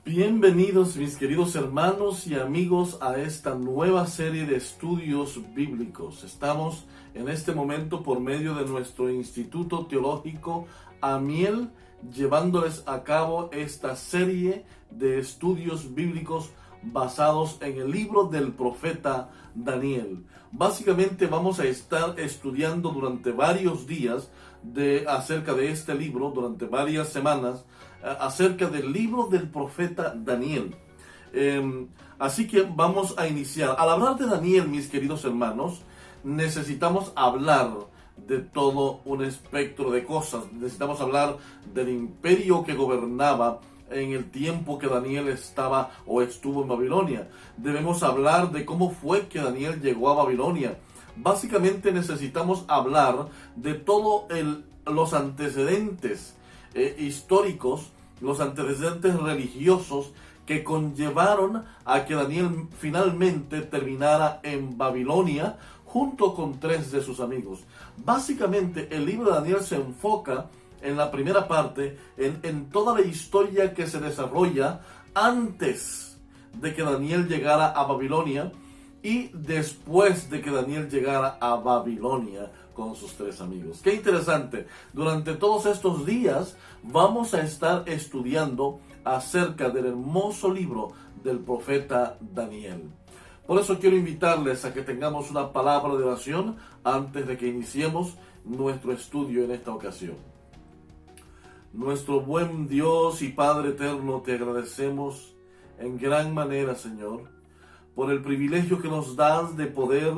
Bienvenidos mis queridos hermanos y amigos a esta nueva serie de estudios bíblicos. Estamos en este momento por medio de nuestro Instituto Teológico Amiel llevándoles a cabo esta serie de estudios bíblicos basados en el libro del profeta Daniel. Básicamente vamos a estar estudiando durante varios días acerca de este libro, durante varias semanas, acerca del libro del profeta Daniel. Así que vamos a iniciar. Al hablar de Daniel, mis queridos hermanos, necesitamos hablar de todo un espectro de cosas. Necesitamos hablar del imperio que gobernaba en el tiempo que Daniel estaba o estuvo en Babilonia. Debemos hablar de cómo fue que Daniel llegó a Babilonia. Básicamente necesitamos hablar de todos los antecedentes históricos, los antecedentes religiosos que conllevaron a que Daniel finalmente terminara en Babilonia junto con 3 de sus amigos. Básicamente el libro de Daniel se enfoca en la primera parte en toda la historia que se desarrolla antes de que Daniel llegara a Babilonia y después de que Daniel llegara a Babilonia con sus 3 amigos. Qué interesante. Durante todos estos días vamos a estar estudiando acerca del hermoso libro del profeta Daniel. Por eso quiero invitarles a que tengamos una palabra de oración antes de que iniciemos nuestro estudio en esta ocasión. Nuestro buen Dios y Padre eterno, te agradecemos en gran manera, Señor, por el privilegio que nos das de poder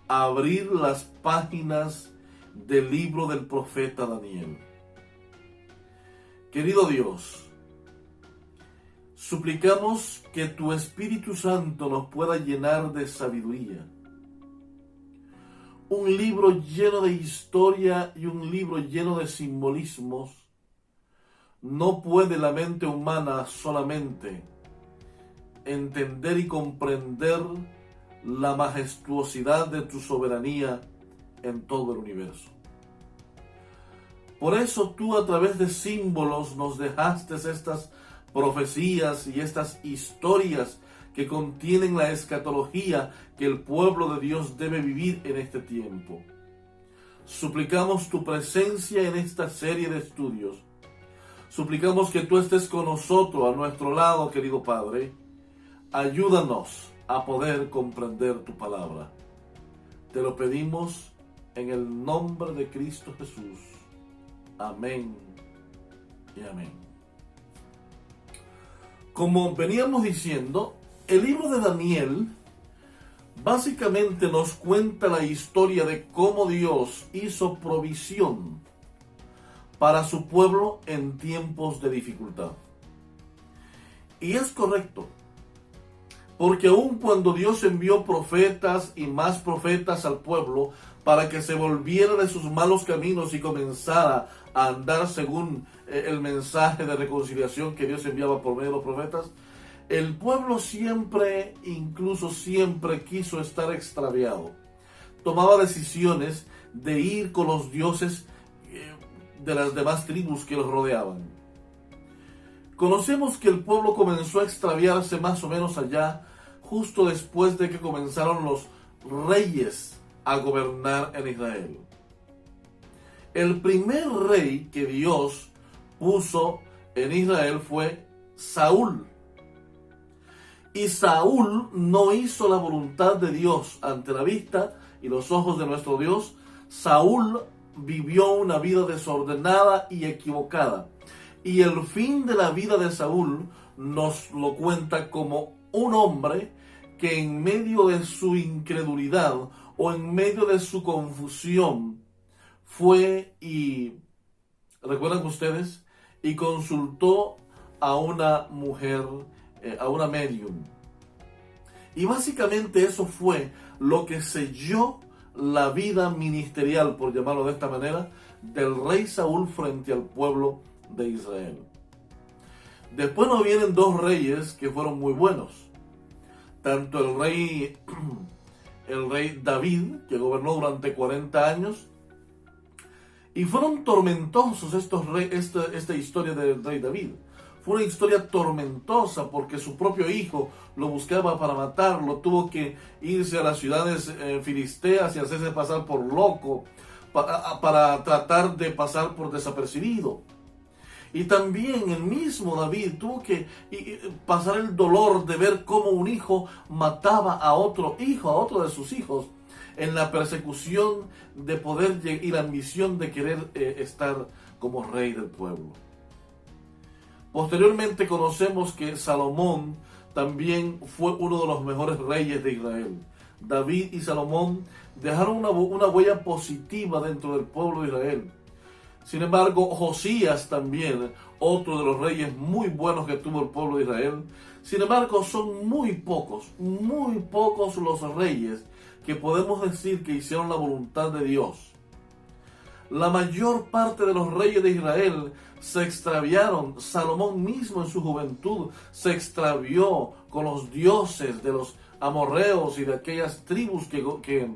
abrir las páginas del libro del profeta Daniel. Querido Dios, suplicamos que tu Espíritu Santo nos pueda llenar de sabiduría. Un libro lleno de historia y un libro lleno de simbolismos. No puede la mente humana solamente entender y comprender la majestuosidad de tu soberanía en todo el universo. Por eso tú a través de símbolos nos dejaste estas profecías y estas historias que contienen la escatología que el pueblo de Dios debe vivir en este tiempo. Suplicamos tu presencia en esta serie de estudios. Suplicamos que tú estés con nosotros, a nuestro lado, querido Padre. Ayúdanos a poder comprender tu palabra. Te lo pedimos en el nombre de Cristo Jesús. Amén y amén. Como veníamos diciendo, el libro de Daniel básicamente nos cuenta la historia de cómo Dios hizo provisión para su pueblo en tiempos de dificultad. Y es correcto, porque aun cuando Dios envió profetas y más profetas al pueblo para que se volviera de sus malos caminos y comenzara a andar según el mensaje de reconciliación que Dios enviaba por medio de los profetas, el pueblo siempre, incluso siempre quiso estar extraviado. Tomaba decisiones de ir con los dioses de las demás tribus que los rodeaban. Conocemos que el pueblo comenzó a extraviarse más o menos allá, justo después de que comenzaron los reyes a gobernar en Israel. El primer rey que Dios puso en Israel fue Saúl. Y Saúl no hizo la voluntad de Dios ante la vista y los ojos de nuestro Dios. Saúl vivió una vida desordenada y equivocada. Y el fin de la vida de Saúl nos lo cuenta como un hombre que en medio de su incredulidad o en medio de su confusión fue y, ¿recuerdan ustedes? Y consultó a una mujer, a una medium. Y básicamente eso fue lo que selló la vida ministerial, por llamarlo de esta manera, del rey Saúl frente al pueblo de Israel. Después nos vienen 2 reyes que fueron muy buenos. tanto el rey David, que gobernó durante 40 años, y fueron tormentosos esta historia del rey David. Fue una historia tormentosa porque su propio hijo lo buscaba para matarlo, tuvo que irse a las ciudades filisteas y hacerse pasar por loco para tratar de pasar por desapercibido. Y también el mismo David tuvo que pasar el dolor de ver cómo un hijo mataba a otro hijo, a otro de sus hijos, en la persecución de poder y la ambición de querer estar como rey del pueblo. Posteriormente conocemos que Salomón también fue uno de los mejores reyes de Israel. David y Salomón dejaron una huella positiva dentro del pueblo de Israel. Sin embargo, Josías también, otro de los reyes muy buenos que tuvo el pueblo de Israel. Sin embargo, son muy pocos los reyes que podemos decir que hicieron la voluntad de Dios. La mayor parte de los reyes de Israel se extraviaron. Salomón mismo en su juventud se extravió con los dioses de los amorreos y de aquellas tribus que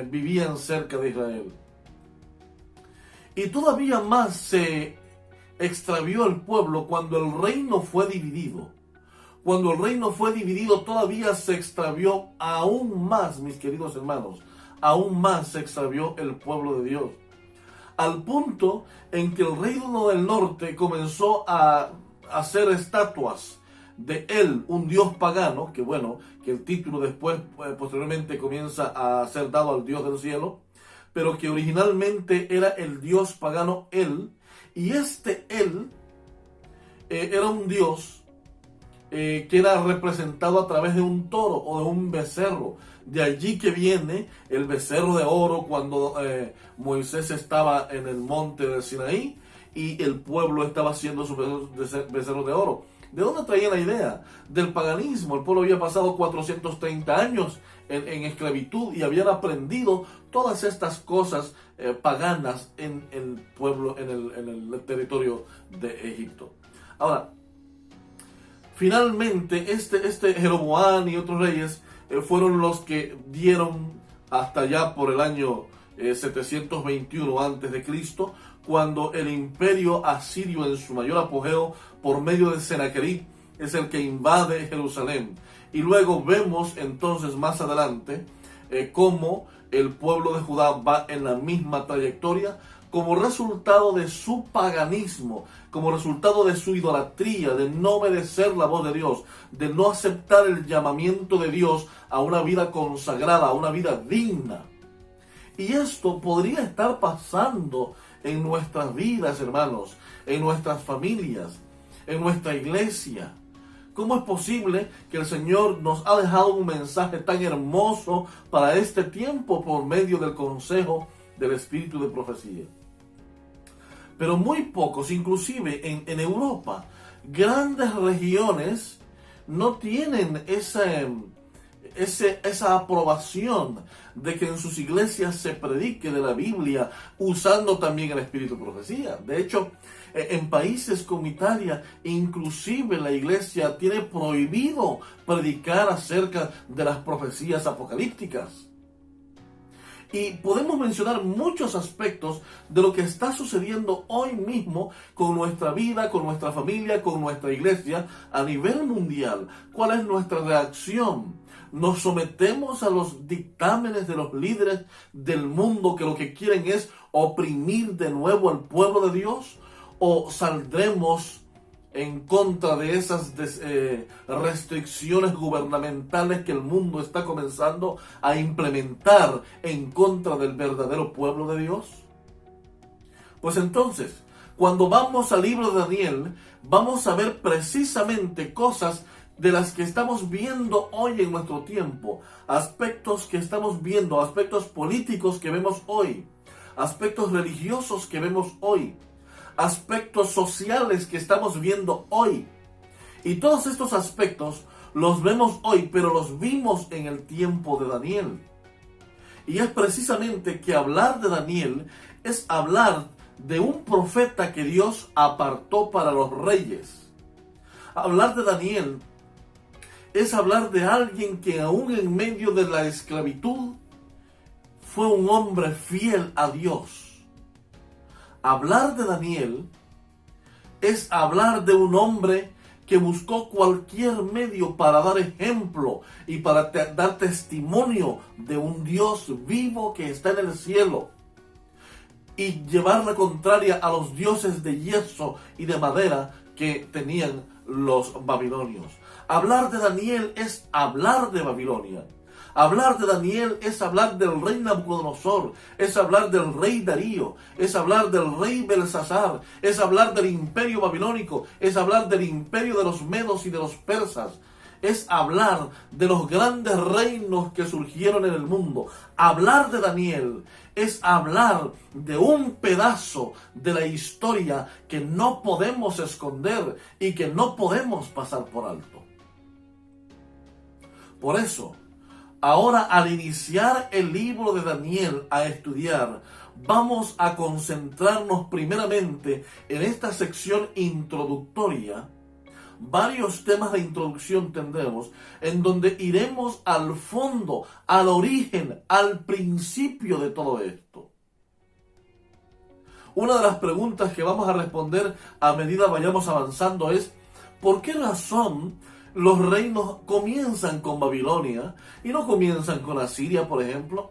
vivían cerca de Israel. Y todavía más se extravió el pueblo cuando el reino fue dividido. Cuando el reino fue dividido, todavía se extravió aún más, mis queridos hermanos. Aún más se extravió el pueblo de Dios. Al punto en que el reino del norte comenzó a hacer estatuas de él, un dios pagano, que el título después, posteriormente comienza a ser dado al Dios del cielo, pero que originalmente era el dios pagano él, y él era un dios que era representado a través de un toro o de un becerro. De allí que viene el becerro de oro cuando Moisés estaba en el monte del Sinaí y el pueblo estaba haciendo su becerro de oro. ¿De dónde traía la idea? Del paganismo. El pueblo había pasado 430 años en esclavitud y habían aprendido todas estas cosas paganas en el pueblo, en el territorio de Egipto. Ahora, finalmente este Jeroboam y otros reyes fueron los que dieron hasta allá por el año 721 a.C., cuando el imperio asirio en su mayor apogeo por medio de Sennacherib es el que invade Jerusalén. Y luego vemos entonces más adelante cómo el pueblo de Judá va en la misma trayectoria como resultado de su paganismo, como resultado de su idolatría, de no obedecer la voz de Dios, de no aceptar el llamamiento de Dios a una vida consagrada, a una vida digna. Y esto podría estar pasando en nuestras vidas, hermanos, en nuestras familias, en nuestra iglesia. ¿Cómo es posible que el Señor nos ha dejado un mensaje tan hermoso para este tiempo por medio del consejo del Espíritu de profecía? Pero muy pocos, inclusive en Europa, grandes regiones no tienen esa aprobación de que en sus iglesias se predique de la Biblia usando también el espíritu de profecía. De hecho, en países como Italia, inclusive la iglesia tiene prohibido predicar acerca de las profecías apocalípticas. Y podemos mencionar muchos aspectos de lo que está sucediendo hoy mismo con nuestra vida, con nuestra familia, con nuestra iglesia a nivel mundial. ¿Cuál es nuestra reacción? ¿Nos sometemos a los dictámenes de los líderes del mundo que lo que quieren es oprimir de nuevo al pueblo de Dios? ¿O saldremos en contra de esas restricciones gubernamentales que el mundo está comenzando a implementar en contra del verdadero pueblo de Dios? Pues entonces, cuando vamos al libro de Daniel, vamos a ver precisamente cosas de las que estamos viendo hoy en nuestro tiempo, aspectos que estamos viendo, aspectos políticos que vemos hoy, aspectos religiosos que vemos hoy, aspectos sociales que estamos viendo hoy. Y todos estos aspectos los vemos hoy, pero los vimos en el tiempo de Daniel. Y es precisamente que hablar de Daniel es hablar de un profeta que Dios apartó para los reyes. Hablar de Daniel es hablar de alguien que aún en medio de la esclavitud fue un hombre fiel a Dios. Hablar de Daniel es hablar de un hombre que buscó cualquier medio para dar ejemplo y para dar testimonio de un Dios vivo que está en el cielo, y llevar la contraria a los dioses de yeso y de madera que tenían los babilonios. Hablar de Daniel es hablar de Babilonia. Hablar de Daniel es hablar del rey Nabucodonosor, es hablar del rey Darío, es hablar del rey Belsasar, es hablar del imperio babilónico, es hablar del imperio de los medos y de los persas, es hablar de los grandes reinos que surgieron en el mundo. Hablar de Daniel es hablar de un pedazo de la historia que no podemos esconder y que no podemos pasar por alto. Por eso, ahora, al iniciar el libro de Daniel a estudiar, vamos a concentrarnos primeramente en esta sección introductoria. Varios temas de introducción tendremos, en donde iremos al fondo, al origen, al principio de todo esto. Una de las preguntas que vamos a responder a medida vayamos avanzando es: ¿por qué razón los reinos comienzan con Babilonia y no comienzan con Asiria, por ejemplo?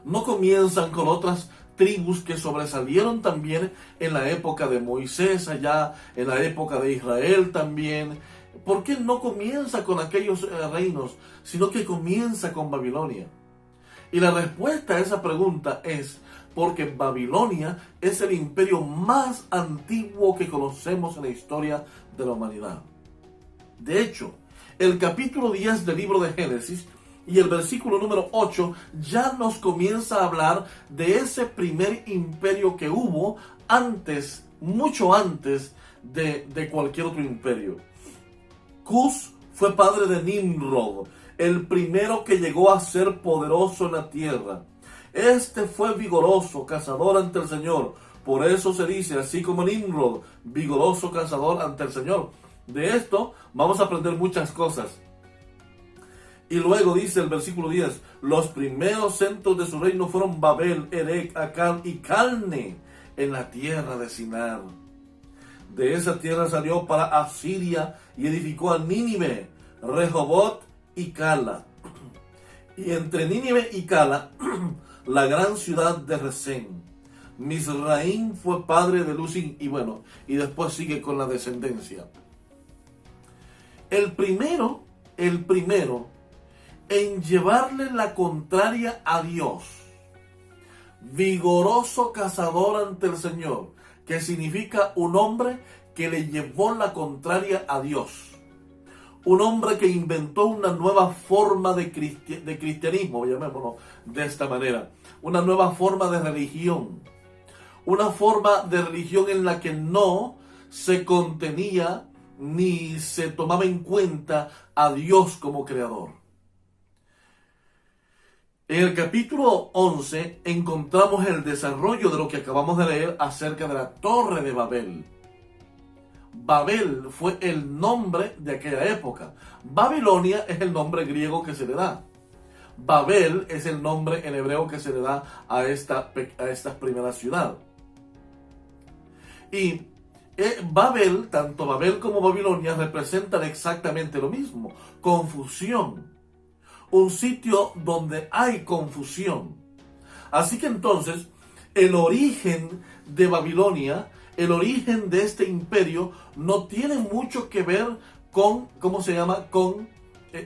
No comienzan con otras tribus que sobresalieron también en la época de Moisés, allá en la época de Israel también. ¿Por qué no comienza con aquellos reinos, sino que comienza con Babilonia? Y la respuesta a esa pregunta es porque Babilonia es el imperio más antiguo que conocemos en la historia de la humanidad. De hecho, el capítulo 10 del libro de Génesis y el versículo número 8 ya nos comienza a hablar de ese primer imperio que hubo antes, mucho antes de cualquier otro imperio. Cus fue padre de Nimrod, el primero que llegó a ser poderoso en la tierra. Este fue vigoroso, cazador ante el Señor. Por eso se dice, así como Nimrod, vigoroso cazador ante el Señor. De esto vamos a aprender muchas cosas. Y luego dice el versículo 10, los primeros centros de su reino fueron Babel, Erec, Acán y Calne, en la tierra de Sinar. De esa tierra salió para Asiria y edificó a Nínive, Rehobot y Cala. Y entre Nínive y Cala, la gran ciudad de Resén. Misraín fue padre de Lucín, y después sigue con la descendencia. El primero en llevarle la contraria a Dios, vigoroso cazador ante el Señor, que significa un hombre que le llevó la contraria a Dios. Un hombre que inventó una nueva forma de cristianismo, llamémoslo de esta manera. Una nueva forma de religión. Una forma de religión en la que no se contenía ni se tomaba en cuenta a Dios como creador. En el capítulo 11 encontramos el desarrollo de lo que acabamos de leer acerca de la Torre de Babel. Babel fue el nombre de aquella época. Babilonia es el nombre griego que se le da. Babel es el nombre en hebreo que se le da a esta primera ciudad. Y Babel, tanto Babel como Babilonia, representan exactamente lo mismo: confusión. Un sitio donde hay confusión. Así que entonces, el origen de Babilonia, el origen de este imperio, no tiene mucho que ver con, con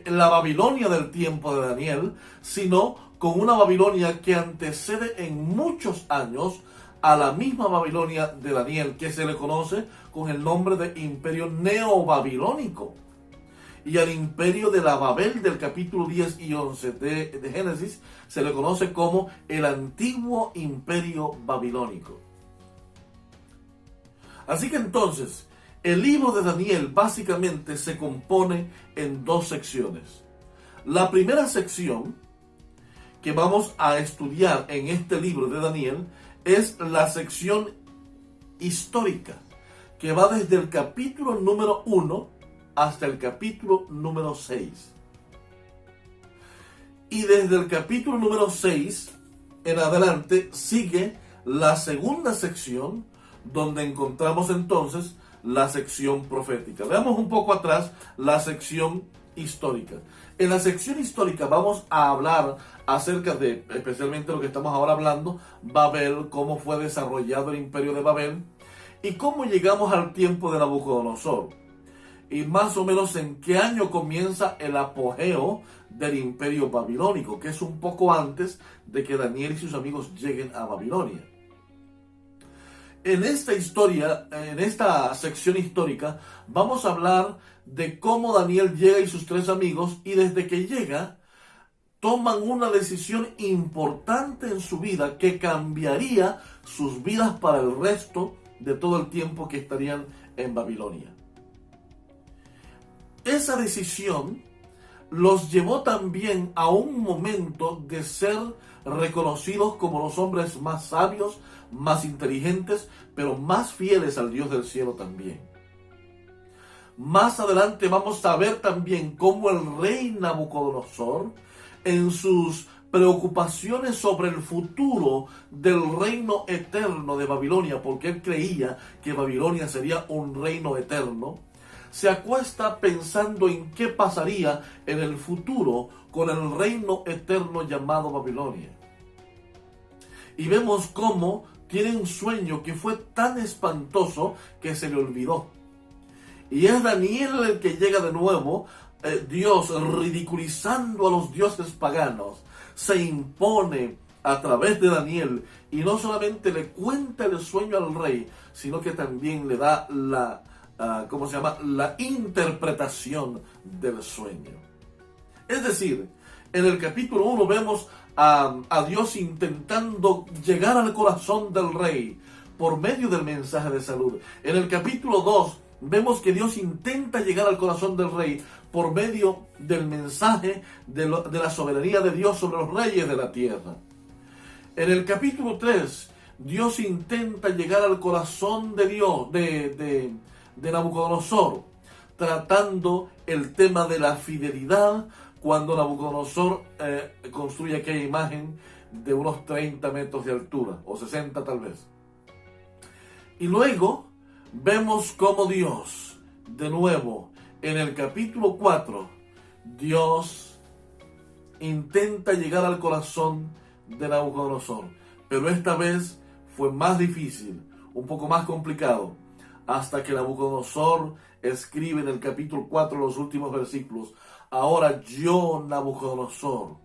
la Babilonia del tiempo de Daniel, sino con una Babilonia que antecede en muchos años a la misma Babilonia de Daniel, que se le conoce con el nombre de imperio neobabilónico. Y al imperio de la Babel del capítulo 10 y 11 de Génesis se le conoce como el antiguo imperio babilónico. Así que entonces, el libro de Daniel básicamente se compone en dos secciones. La primera sección que vamos a estudiar en este libro de Daniel es la sección histórica, que va desde el capítulo número 1 hasta el capítulo número 6. Y desde el capítulo número 6 en adelante sigue la segunda sección, donde encontramos entonces la sección profética. Veamos un poco atrás la sección histórica. En la sección histórica vamos a hablar acerca de, especialmente lo que estamos ahora hablando, Babel, cómo fue desarrollado el imperio de Babel y cómo llegamos al tiempo de Nabucodonosor. Y más o menos en qué año comienza el apogeo del imperio babilónico, que es un poco antes de que Daniel y sus amigos lleguen a Babilonia. En esta historia, en esta sección histórica, vamos a hablar de cómo Daniel llega y sus 3 amigos, y desde que llega, toman una decisión importante en su vida que cambiaría sus vidas para el resto de todo el tiempo que estarían en Babilonia. Esa decisión los llevó también a un momento de ser reconocidos como los hombres más sabios, más inteligentes, pero más fieles al Dios del cielo también. Más adelante vamos a ver también cómo el rey Nabucodonosor, en sus preocupaciones sobre el futuro del reino eterno de Babilonia, porque él creía que Babilonia sería un reino eterno, se acuesta pensando en qué pasaría en el futuro con el reino eterno llamado Babilonia. Y vemos cómo tiene un sueño que fue tan espantoso que se le olvidó. Y es Daniel el que llega de nuevo, Dios ridiculizando a los dioses paganos, se impone a través de Daniel y no solamente le cuenta el sueño al rey, sino que también le da la interpretación del sueño. Es decir, en el capítulo 1 vemos a Dios intentando llegar al corazón del rey por medio del mensaje de salud. En el capítulo 2 vemos que Dios intenta llegar al corazón del rey por medio del mensaje de la soberanía de Dios sobre los reyes de la tierra. En el capítulo 3, Dios intenta llegar al corazón de Dios, de Nabucodonosor, tratando el tema de la fidelidad, cuando Nabucodonosor construye aquella imagen de unos 30 metros de altura, o 60 tal vez. Y luego vemos cómo Dios, de nuevo, en el capítulo 4, Dios intenta llegar al corazón de Nabucodonosor, pero esta vez fue más difícil, un poco más complicado, hasta que Nabucodonosor escribe en el capítulo 4, los últimos versículos: ahora yo, Nabucodonosor,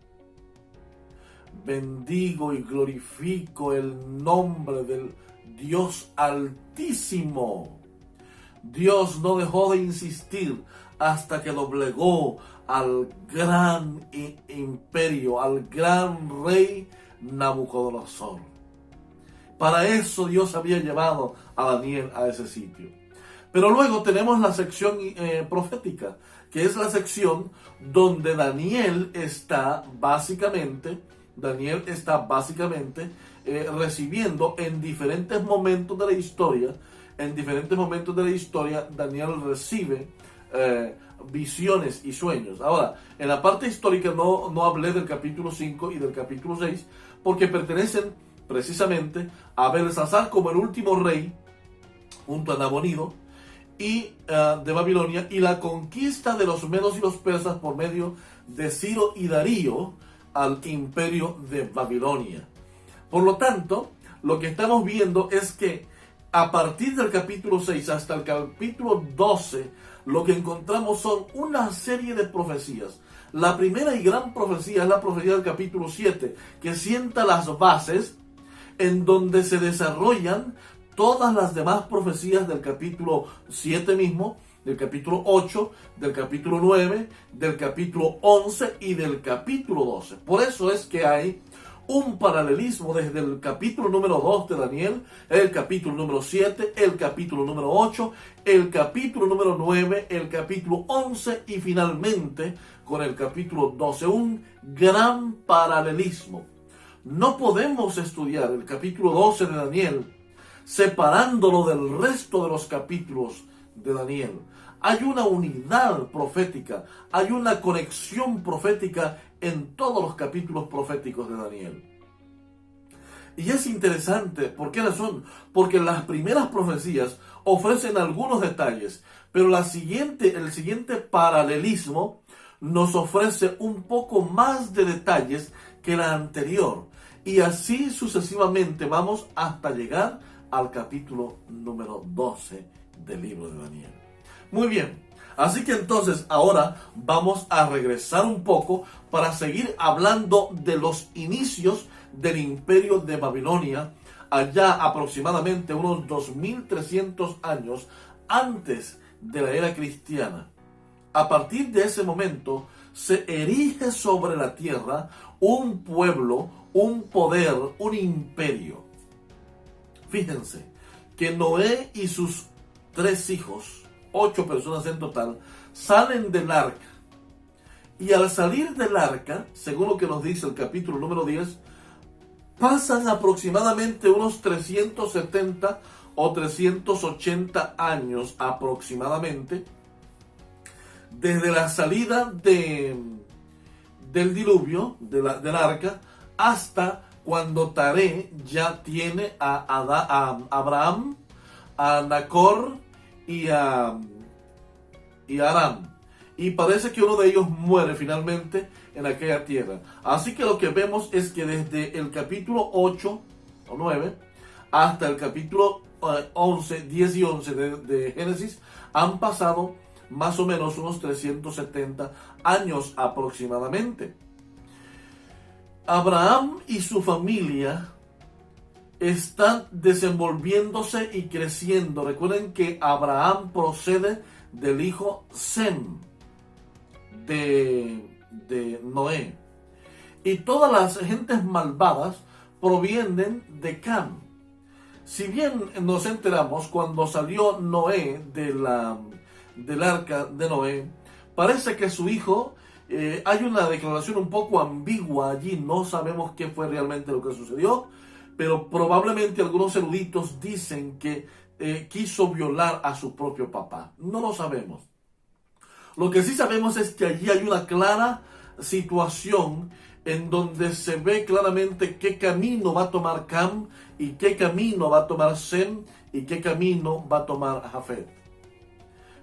bendigo y glorifico el nombre del Dios Altísimo. Dios no dejó de insistir hasta que doblegó al gran imperio, al gran rey Nabucodonosor. Para eso Dios había llevado a Daniel a ese sitio. Pero luego tenemos la sección profética, que es la sección donde Daniel está básicamente recibiendo en diferentes momentos de la historia. En diferentes momentos de la historia, Daniel recibe visiones y sueños. Ahora, en la parte histórica no hablé del capítulo 5 y del capítulo 6, porque pertenecen precisamente a Belsasar como el último rey, junto a Nabonido, y de Babilonia, y la conquista de los medos y los persas por medio de Ciro y Darío al imperio de Babilonia. Por lo tanto, lo que estamos viendo es que a partir del capítulo 6 hasta el capítulo 12, lo que encontramos son una serie de profecías. La primera y gran profecía es la profecía del capítulo 7, que sienta las bases en donde se desarrollan todas las demás profecías del capítulo 7 mismo, del capítulo 8, del capítulo 9, del capítulo 11 y del capítulo 12. Por eso es que hay un paralelismo desde el capítulo número 2 de Daniel, el capítulo número 7, el capítulo número 8, el capítulo número 9, el capítulo 11 y finalmente con el capítulo 12. Un gran paralelismo. No podemos estudiar el capítulo 12 de Daniel separándolo del resto de los capítulos de Daniel. Hay una unidad profética, hay una conexión profética en todos los capítulos proféticos de Daniel. Y es interesante, ¿por qué razón? Porque las primeras profecías ofrecen algunos detalles, pero el siguiente paralelismo nos ofrece un poco más de detalles que la anterior. Y así sucesivamente vamos hasta llegar al capítulo número 12 del libro de Daniel. Muy bien, así que entonces ahora vamos a regresar un poco para seguir hablando de los inicios del imperio de Babilonia, allá aproximadamente unos 2300 años antes de la era cristiana. A partir de ese momento se erige sobre la tierra un pueblo, un poder, un imperio. Fíjense que Noé y sus 3 hijos, 8 personas en total, salen del arca. Y al salir del arca, según lo que nos dice el capítulo número 10, pasan aproximadamente unos 370 o 380 años aproximadamente desde la salida del diluvio, del arca, hasta cuando Taré ya tiene a Abraham, a Nacor y a Aram. Y parece que uno de ellos muere finalmente en aquella tierra. Así que lo que vemos es que desde el capítulo 8 o 9 hasta el capítulo 11, 10 y 11 de Génesis han pasado más o menos unos 370 años aproximadamente. Abraham y su familia están desenvolviéndose y creciendo. Recuerden que Abraham procede del hijo Sem de Noé. Y todas las gentes malvadas provienen de Cam. Si bien nos enteramos cuando salió Noé del arca de Noé, parece que su hijo, hay una declaración un poco ambigua allí, no sabemos qué fue realmente lo que sucedió, pero probablemente algunos eruditos dicen que quiso violar a su propio papá. No lo sabemos. Lo que sí sabemos es que allí hay una clara situación en donde se ve claramente qué camino va a tomar Cam y qué camino va a tomar Sem y qué camino va a tomar Jafet.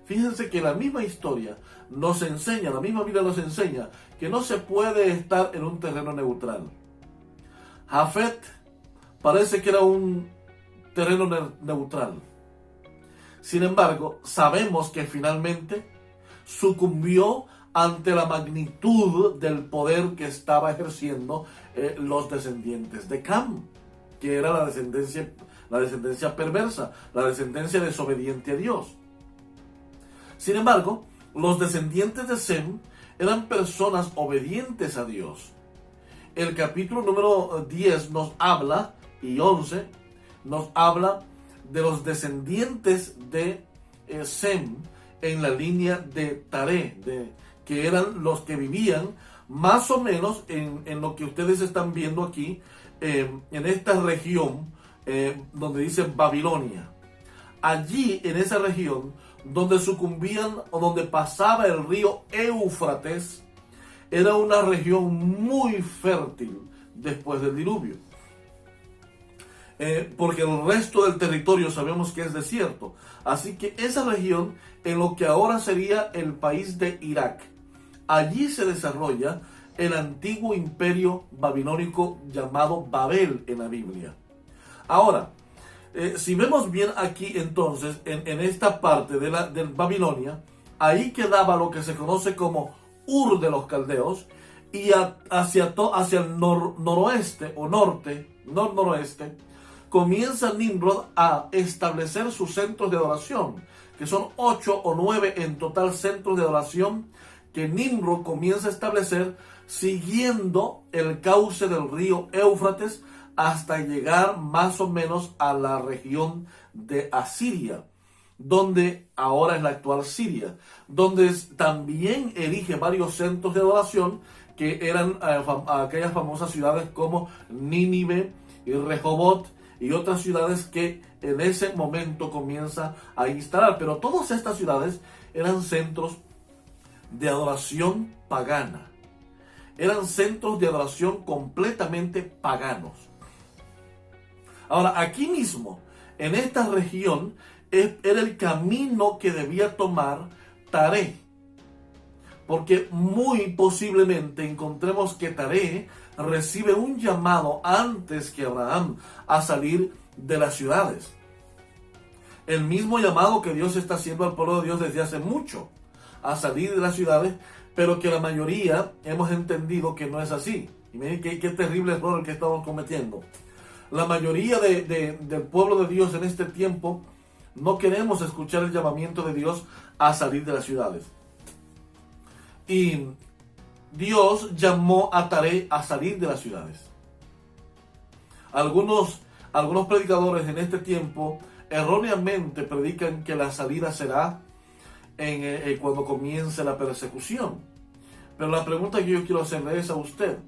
Fíjense que la misma historia nos enseña, la misma Biblia nos enseña que no se puede estar en un terreno neutral. Jafet parece que era un terreno neutral. Sin embargo, sabemos que finalmente sucumbió ante la magnitud del poder que estaba ejerciendo los descendientes de Cam, que era la descendencia perversa, la descendencia desobediente a Dios. Sin embargo, los descendientes de Sem eran personas obedientes a Dios. El capítulo número 10 nos habla, y 11, nos habla de los descendientes de Sem en la línea de Taré, que eran los que vivían más o menos en lo que ustedes están viendo aquí, en esta región donde dice Babilonia. Allí, en esa región, donde sucumbían o donde pasaba el río Éufrates, era una región muy fértil después del diluvio. Porque el resto del territorio sabemos que es desierto. Así que esa región, en lo que ahora sería el país de Irak, allí se desarrolla el antiguo imperio babilónico llamado Babel en la Biblia. Ahora, si vemos bien aquí entonces, en esta parte de Babilonia, ahí quedaba lo que se conoce como Ur de los Caldeos, y hacia el noroeste o noroeste, comienza Nimrod a establecer sus centros de adoración, que son 8 o 9 en total centros de adoración que Nimrod comienza a establecer siguiendo el cauce del río Éufrates hasta llegar más o menos a la región de Asiria, donde ahora es la actual Siria, donde también erige varios centros de adoración que eran aquellas famosas ciudades como Nínive y Rehobot y otras ciudades que en ese momento comienza a instalar. Pero todas estas ciudades eran centros de adoración pagana. Eran centros de adoración completamente paganos. Ahora, aquí mismo, en esta región, era el camino que debía tomar Taré. Porque muy posiblemente encontremos que Taré recibe un llamado antes que Abraham a salir de las ciudades. El mismo llamado que Dios está haciendo al pueblo de Dios desde hace mucho, a salir de las ciudades, pero que la mayoría hemos entendido que no es así. Y miren qué terrible error el que estamos cometiendo. La mayoría del pueblo de Dios en este tiempo no queremos escuchar el llamamiento de Dios a salir de las ciudades. Y Dios llamó a Taré a salir de las ciudades. Algunos predicadores en este tiempo erróneamente predican que la salida será cuando comience la persecución. Pero la pregunta que yo quiero hacerle es a usted: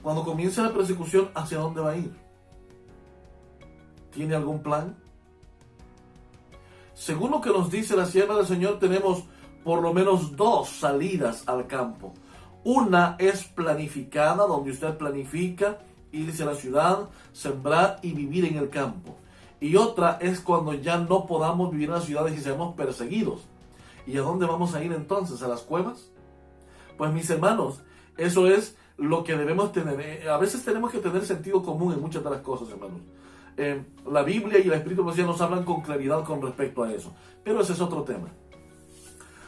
cuando comience la persecución, ¿hacia dónde va a ir? ¿Tiene algún plan? Según lo que nos dice la sierva del Señor, tenemos por lo menos 2 salidas al campo. Una es planificada, donde usted planifica irse a la ciudad, sembrar y vivir en el campo. Y otra es cuando ya no podamos vivir en las ciudades y seamos perseguidos. ¿Y a dónde vamos a ir entonces? ¿A las cuevas? Pues mis hermanos, eso es lo que debemos tener. A veces tenemos que tener sentido común en muchas de las cosas, hermanos. La Biblia y el Espíritu de Dios nos hablan con claridad con respecto a eso. Pero ese es otro tema.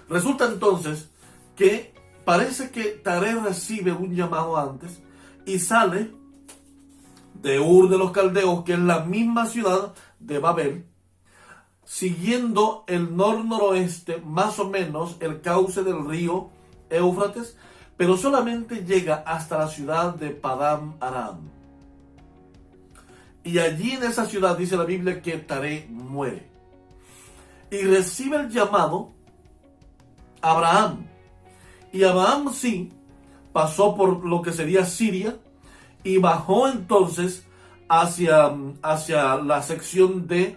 Resulta entonces que parece que Taré recibe un llamado antes y sale de Ur de los Caldeos, que es la misma ciudad de Babel, siguiendo el noroeste, más o menos el cauce del río Éufrates, pero solamente llega hasta la ciudad de Padán Aram. Y allí en esa ciudad dice la Biblia que Taré muere. Y recibe el llamado Abraham. Y Abraham sí pasó por lo que sería Siria y bajó entonces hacia la sección del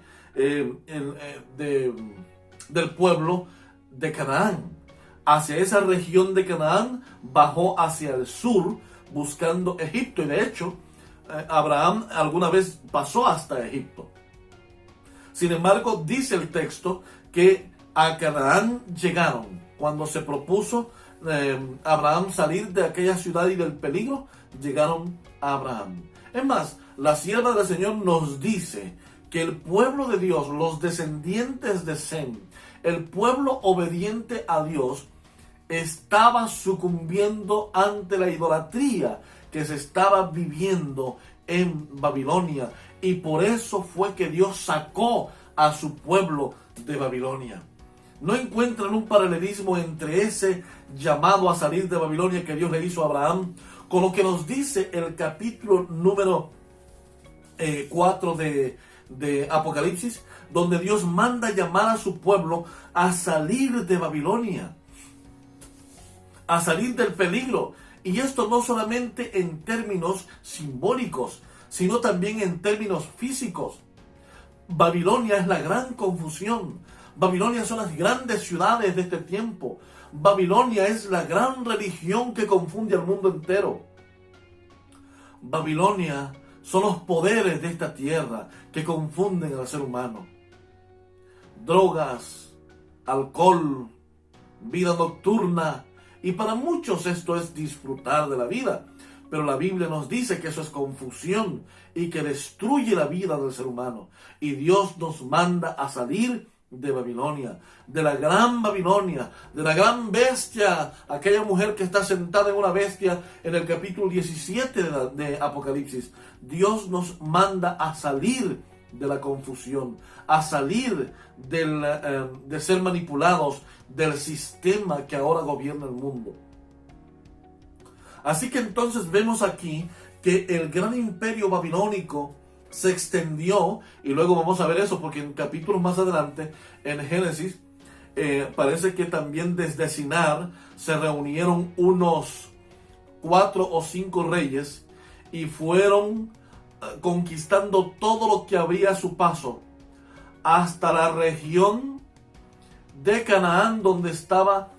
pueblo de Canaán. Hacia esa región de Canaán bajó hacia el sur buscando Egipto. Y de hecho, Abraham alguna vez pasó hasta Egipto. Sin embargo, dice el texto que a Canaán llegaron cuando se propuso Abraham salir de aquella ciudad y del peligro. Llegaron a Abraham. Es más, la sierva del Señor nos dice que el pueblo de Dios, los descendientes de Sem, el pueblo obediente a Dios, estaba sucumbiendo ante la idolatría que se estaba viviendo en Babilonia, y por eso fue que Dios sacó a su pueblo de Babilonia. ¿No encuentran un paralelismo entre ese llamado a salir de Babilonia que Dios le hizo a Abraham con lo que nos dice el capítulo número 4 de Apocalipsis, donde Dios manda llamar a su pueblo a salir de Babilonia, a salir del peligro? Y esto no solamente en términos simbólicos, sino también en términos físicos. Babilonia es la gran confusión. Babilonia son las grandes ciudades de este tiempo. Babilonia es la gran religión que confunde al mundo entero. Babilonia son los poderes de esta tierra que confunden al ser humano. Drogas, alcohol, vida nocturna. Y para muchos esto es disfrutar de la vida. Pero la Biblia nos dice que eso es confusión y que destruye la vida del ser humano. Y Dios nos manda a salir de Babilonia, de la gran Babilonia, de la gran bestia, aquella mujer que está sentada en una bestia en el capítulo 17 de Apocalipsis. Dios nos manda a salir de la confusión, a salir de ser manipulados del sistema que ahora gobierna el mundo. Así que entonces vemos aquí que el gran imperio babilónico se extendió, y luego vamos a ver eso porque en capítulos más adelante en Génesis parece que también desde Sinar se reunieron unos 4 o 5 reyes y fueron conquistando todo lo que había a su paso hasta la región de Canaán donde estaba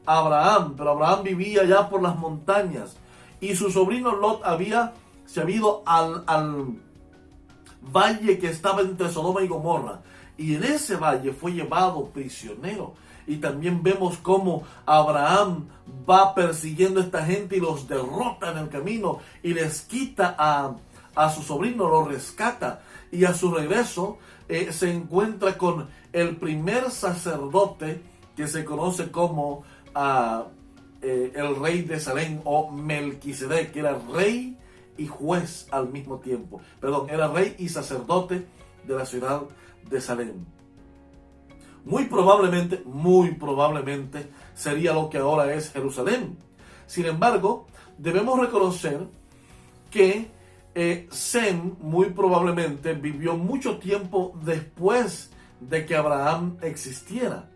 Abraham, pero Abraham vivía ya por las montañas y su sobrino Lot se había ido al valle que estaba entre Sodoma y Gomorra, y en ese valle fue llevado prisionero. Y también vemos cómo Abraham va persiguiendo a esta gente y los derrota en el camino y les quita a su sobrino, lo rescata, y a su regreso se encuentra con el primer sacerdote que se conoce como el rey de Salem, o Melquisedec, que era rey y juez al mismo tiempo. Perdón, era rey y sacerdote de la ciudad de Salem. Muy probablemente sería lo que ahora es Jerusalén. Sin embargo, debemos reconocer que Sem muy probablemente vivió mucho tiempo después de que Abraham existiera.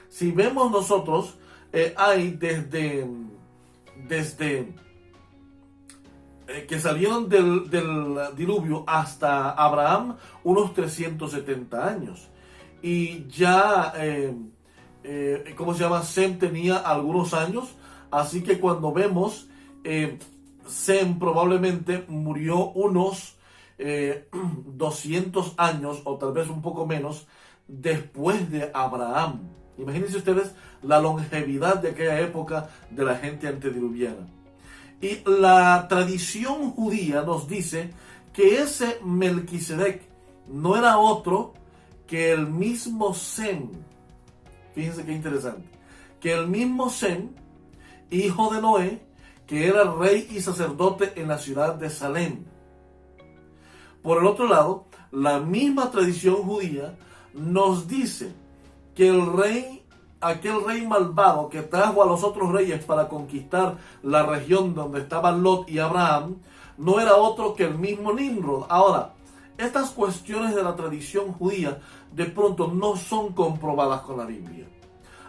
Si vemos nosotros, hay desde que salieron del diluvio hasta Abraham unos 370 años. Y ya, Sem tenía algunos años, así que cuando vemos, Sem probablemente murió unos 200 años, o tal vez un poco menos, después de Abraham. Imagínense ustedes la longevidad de aquella época de la gente antediluviana. Y la tradición judía nos dice que ese Melquisedec no era otro que el mismo Sem. Fíjense qué interesante. Que el mismo Sem, hijo de Noé, que era rey y sacerdote en la ciudad de Salem. Por el otro lado, la misma tradición judía nos dice que aquel rey malvado que trajo a los otros reyes para conquistar la región donde estaban Lot y Abraham, no era otro que el mismo Nimrod. Ahora, estas cuestiones de la tradición judía de pronto no son comprobadas con la Biblia.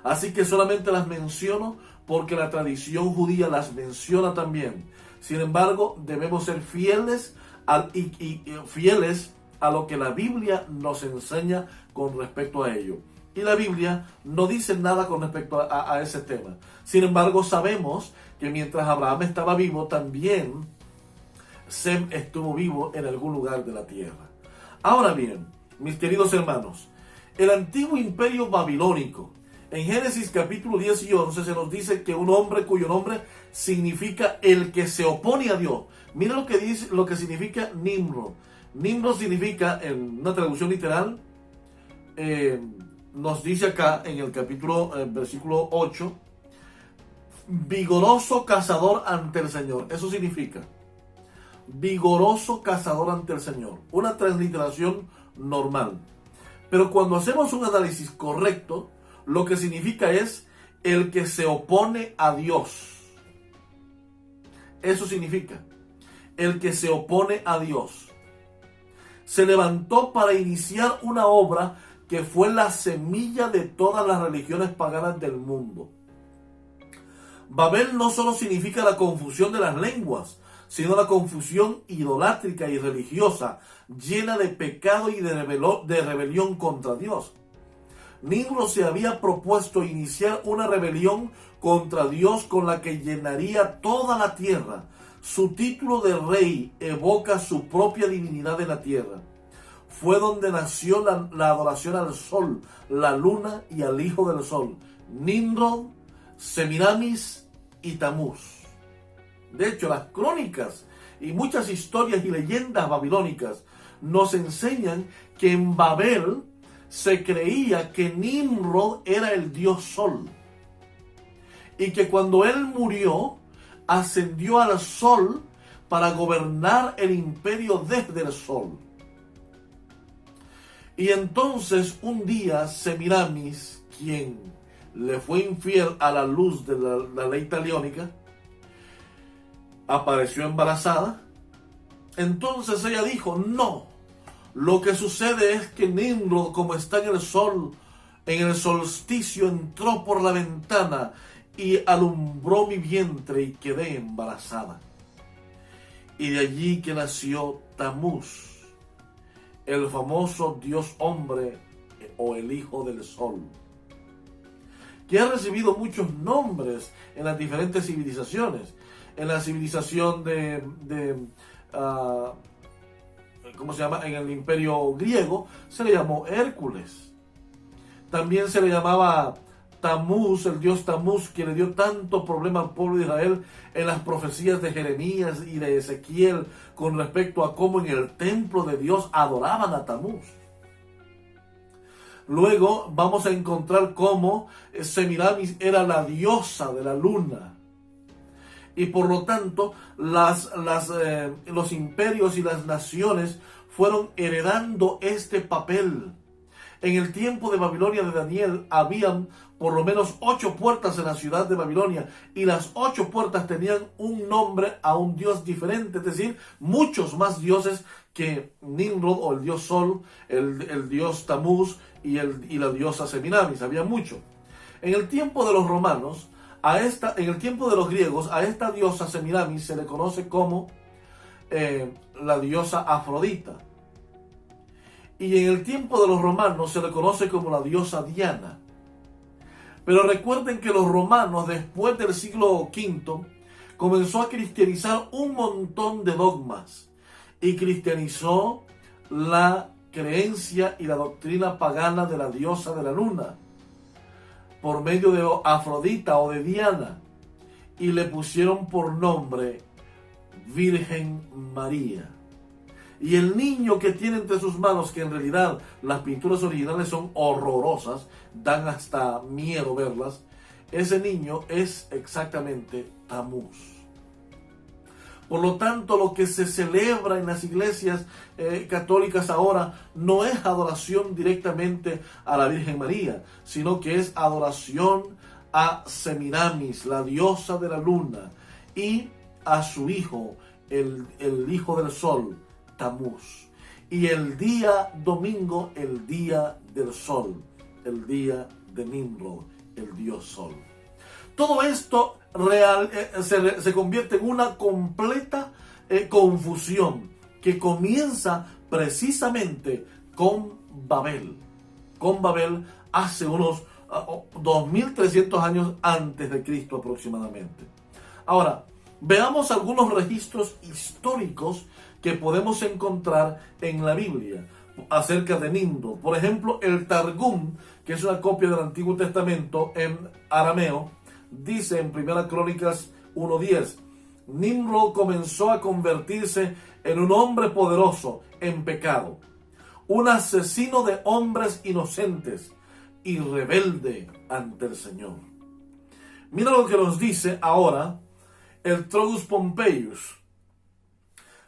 Así que solamente las menciono porque la tradición judía las menciona también. Sin embargo, debemos ser fieles a lo que la Biblia nos enseña con respecto a ello. Y la Biblia no dice nada con respecto a ese tema. Sin embargo, sabemos que mientras Abraham estaba vivo, también Sem estuvo vivo en algún lugar de la tierra. Ahora bien, mis queridos hermanos, el antiguo imperio babilónico, en Génesis capítulo 10 y 11 se nos dice que un hombre cuyo nombre significa el que se opone a Dios. Mira lo que significa Nimrod. Nimrod significa, en una traducción literal, nos dice acá en el capítulo, versículo 8, vigoroso cazador ante el Señor. Eso significa vigoroso cazador ante el Señor. Una transliteración normal. Pero cuando hacemos un análisis correcto, lo que significa es el que se opone a Dios. Eso significa el que se opone a Dios. Se levantó para iniciar una obra que fue la semilla de todas las religiones paganas del mundo. Babel no solo significa la confusión de las lenguas, sino la confusión idolátrica y religiosa, llena de pecado y de rebelión contra Dios. Nimrod se había propuesto iniciar una rebelión contra Dios con la que llenaría toda la tierra. Su título de rey evoca su propia divinidad en la tierra. Fue donde nació la adoración al sol, la luna y al hijo del sol, Nimrod, Semiramis y Tamuz. De hecho, las crónicas y muchas historias y leyendas babilónicas nos enseñan que en Babel se creía que Nimrod era el dios sol y que cuando él murió ascendió al sol para gobernar el imperio desde el sol. Y entonces un día Semiramis, quien le fue infiel a la luz de la ley taliónica, apareció embarazada. Entonces ella dijo, no, lo que sucede es que Nimrod, como está en el solsticio, entró por la ventana y alumbró mi vientre y quedé embarazada. Y de allí que nació Tamuz, el famoso dios hombre o el hijo del sol. que ha recibido muchos nombres en las diferentes civilizaciones. En la civilización ¿cómo se llama? En el imperio griego se le llamó Hércules. También se le llamaba Tamuz, el dios Tamuz, que le dio tanto problema al pueblo de Israel en las profecías de Jeremías y de Ezequiel con respecto a cómo en el templo de Dios adoraban a Tamuz. Luego vamos a encontrar cómo Semiramis era la diosa de la luna. Y por lo tanto, los imperios y las naciones fueron heredando este papel. En el tiempo de Babilonia de Daniel, habían por lo menos 8 puertas en la ciudad de Babilonia. Y las 8 puertas tenían un nombre a un dios diferente. Es decir, muchos más dioses que Nimrod o el dios Sol, el dios Tamuz y la diosa Semiramis. Había mucho. En el tiempo de los romanos, en el tiempo de los griegos, a esta diosa Semiramis se le conoce como la diosa Afrodita. Y en el tiempo de los romanos se le conoce como la diosa Diana. Pero recuerden que los romanos, después del siglo V, comenzó a cristianizar un montón de dogmas. Y cristianizó la creencia y la doctrina pagana de la diosa de la luna por medio de Afrodita o de Diana, y le pusieron por nombre Virgen María. Y el niño que tiene entre sus manos, que en realidad las pinturas originales son horrorosas, dan hasta miedo verlas, ese niño es exactamente Tamuz. Por lo tanto, lo que se celebra en las iglesias católicas ahora no es adoración directamente a la Virgen María, sino que es adoración a Semiramis, la diosa de la luna, y a su hijo, el hijo del sol, Tamuz. Y el día domingo, el día del sol, el día de Nimrod, el dios sol. Todo esto se convierte en una completa confusión que comienza precisamente con Babel. Con Babel hace unos 2300 años antes de Cristo aproximadamente. Ahora, veamos algunos registros históricos que podemos encontrar en la Biblia acerca de Nimrod. Por ejemplo, el Targum, que es una copia del Antiguo Testamento en arameo, dice en 1 Crónicas 1:10, Nimrod comenzó a convertirse en un hombre poderoso en pecado, un asesino de hombres inocentes y rebelde ante el Señor. Mira lo que nos dice ahora el Trogus Pompeius.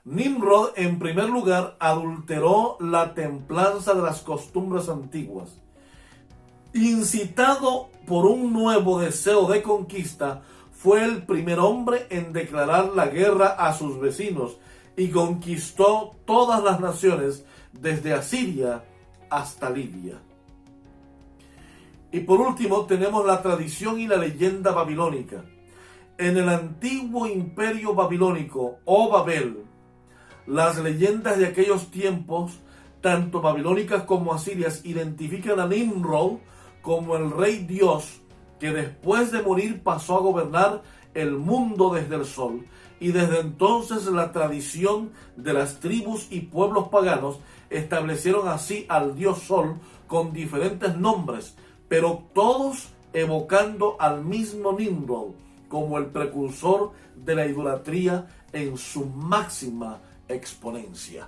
Nimrod, en primer lugar, adulteró la templanza de las costumbres antiguas. Incitado por un nuevo deseo de conquista, fue el primer hombre en declarar la guerra a sus vecinos y conquistó todas las naciones desde Asiria hasta Libia. Y por último tenemos la tradición y la leyenda babilónica. En el antiguo imperio babilónico o Babel, las leyendas de aquellos tiempos, tanto babilónicas como asirias, identifican a Nimrod como el rey Dios que después de morir pasó a gobernar el mundo desde el sol. Y desde entonces la tradición de las tribus y pueblos paganos establecieron así al dios Sol con diferentes nombres, pero todos evocando al mismo Nimrod como el precursor de la idolatría en su máxima exponencia.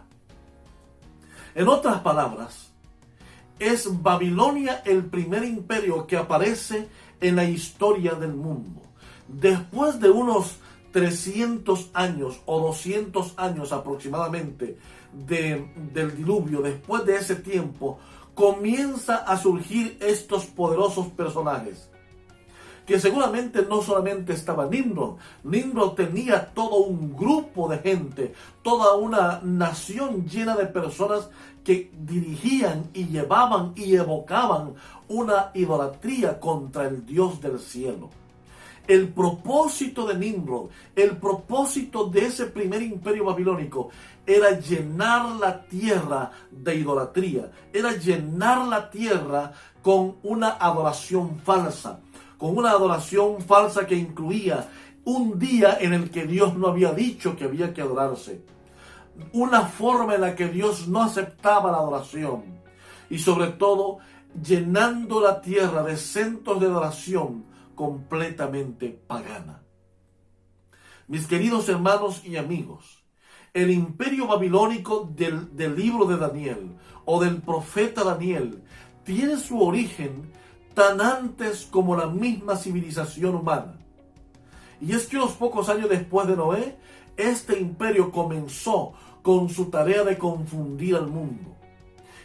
En otras palabras, es Babilonia el primer imperio que aparece en la historia del mundo. Después de unos 300 años o 200 años aproximadamente del diluvio, después de ese tiempo, comienza a surgir estos poderosos personajes. Que seguramente no solamente estaba Nimrod. Nimrod tenía todo un grupo de gente, toda una nación llena de personas que dirigían y llevaban y evocaban una idolatría contra el Dios del cielo. El propósito de Nimrod, el propósito de ese primer imperio babilónico era llenar la tierra de idolatría, era llenar la tierra con una adoración falsa, con una adoración falsa que incluía un día en el que Dios no había dicho que había que adorarse, una forma en la que Dios no aceptaba la adoración, y sobre todo llenando la tierra de centros de adoración completamente pagana. Mis queridos hermanos y amigos, el imperio babilónico del libro de Daniel o del profeta Daniel tiene su origen tan antes como la misma civilización humana. Y es que unos pocos años después de Noé, este imperio comenzó con su tarea de confundir al mundo.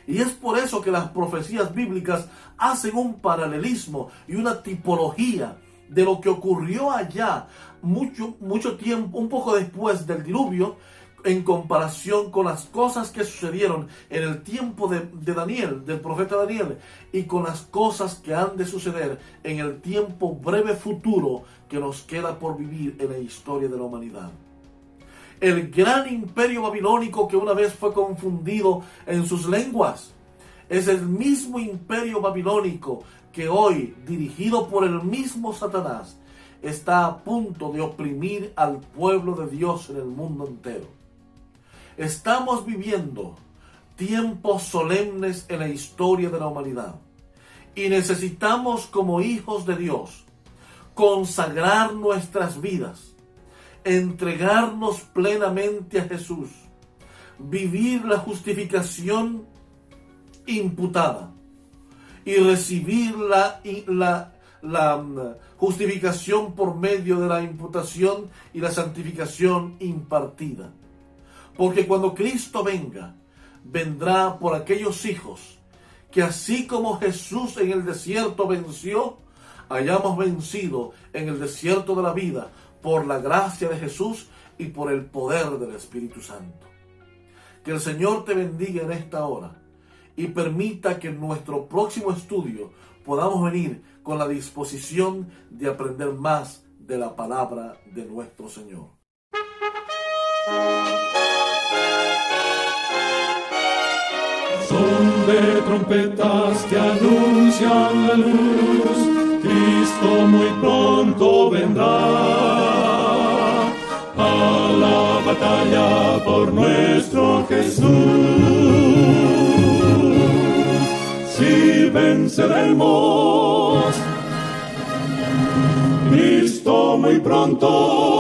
Y es por eso que las profecías bíblicas hacen un paralelismo y una tipología de lo que ocurrió allá mucho tiempo, un poco después del diluvio, en comparación con las cosas que sucedieron en el tiempo de Daniel, del profeta Daniel, y con las cosas que han de suceder en el tiempo breve futuro que nos queda por vivir en la historia de la humanidad. El gran imperio babilónico que una vez fue confundido en sus lenguas es el mismo imperio babilónico que hoy, dirigido por el mismo Satanás, está a punto de oprimir al pueblo de Dios en el mundo entero. Estamos viviendo tiempos solemnes en la historia de la humanidad y necesitamos, como hijos de Dios, consagrar nuestras vidas, entregarnos plenamente a Jesús, vivir la justificación imputada y recibir la justificación por medio de la imputación y la santificación impartida. Porque cuando Cristo venga, vendrá por aquellos hijos que así como Jesús en el desierto venció, hayamos vencido en el desierto de la vida por la gracia de Jesús y por el poder del Espíritu Santo. Que el Señor te bendiga en esta hora y permita que en nuestro próximo estudio podamos venir con la disposición de aprender más de la palabra de nuestro Señor. Son de trompetas que anuncian la luz, Cristo muy pronto vendrá a la batalla por nuestro Jesús. Si venceremos, Cristo muy pronto